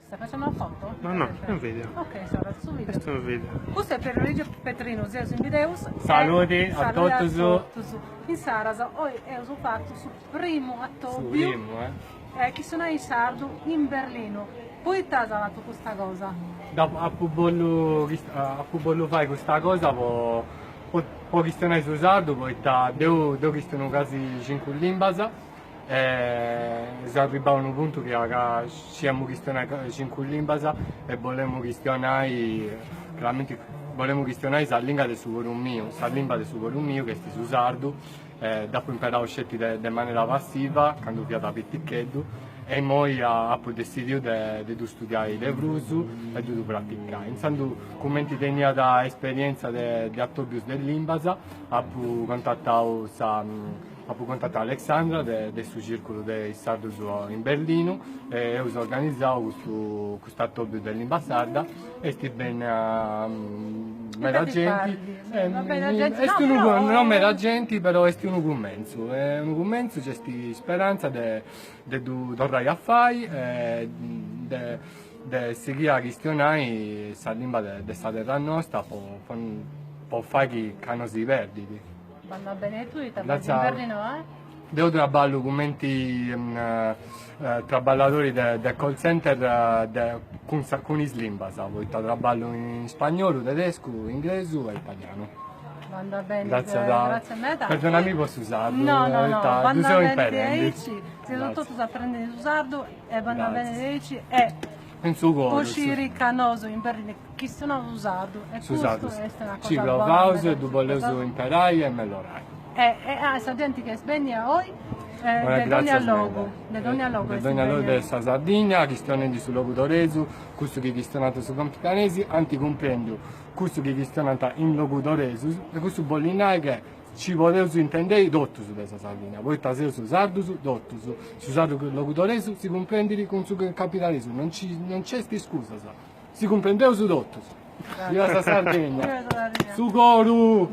Stai facendo una foto? No, no, è un video. Ok, sarà su video. Questo è un video. Questo è per Luigi Petrino, Zeus in videus. Saluti a tutti. In Sarasa, oggi è fatto sul primo attobio che sono in sardo in Berlino. Poi ti ha dato questa cosa? A Pubollo fai questa cosa, può questionare su sardo, poi devo questionare quasi 5 limbasa. Siamo arrivati a un punto che siamo questionati 5 limbasa e vogliamo questionare la lingua del suo mio, la lingua del suo mio che sti su sardo, dopo imparare scetti in maniera passiva, quando via da picchetto, e poi ho deciso di studiare il russo e di praticare. Insomma, come tenia da esperienza di autobus dell'Imbasa, ho contattato Alexandra del suo circolo di sardo in Berlino e ho organizzato questo autobus dell'Imbasarda e sti bene mera gente, non mera gente, però è un commenso, c'è speranza di tornare a fare, di seguire a questionare la lingua della terra nostra, per fare che non si perdi. Vanno bene tu, in Berlino, Devo trabalhare documenti trabalhatori del call center con i limbas, poi trabalho in spagnolo, tedesco, inglese e italiano. Vanno bene, grazie a me. Perdonami, posso usarlo? No, vanno bene, se tutti apprendendo a usarlo e vanno bene e uscire canoso in Berlino, chi sono usato e questo è una cosa ci provo, dopo lo imparai e me lo rai. Studenti che sveglia oggi, le donne al logo. Le donne al logo della Sardegna, che stanno sul logo d'Oresu, questo che stanno su Campicanesi, anticomprendo questo che stanno in logo d'Oresu, e questo bollinare che ci volevo intendere tutto su questa Sardegna. Poi stasera su sardo, tutto su sardo con il logo d'Oresu, si comprende con il capitalismo, non c'è scusa, si comprendeva su tutto. Viva la Sardegna! Su Coru!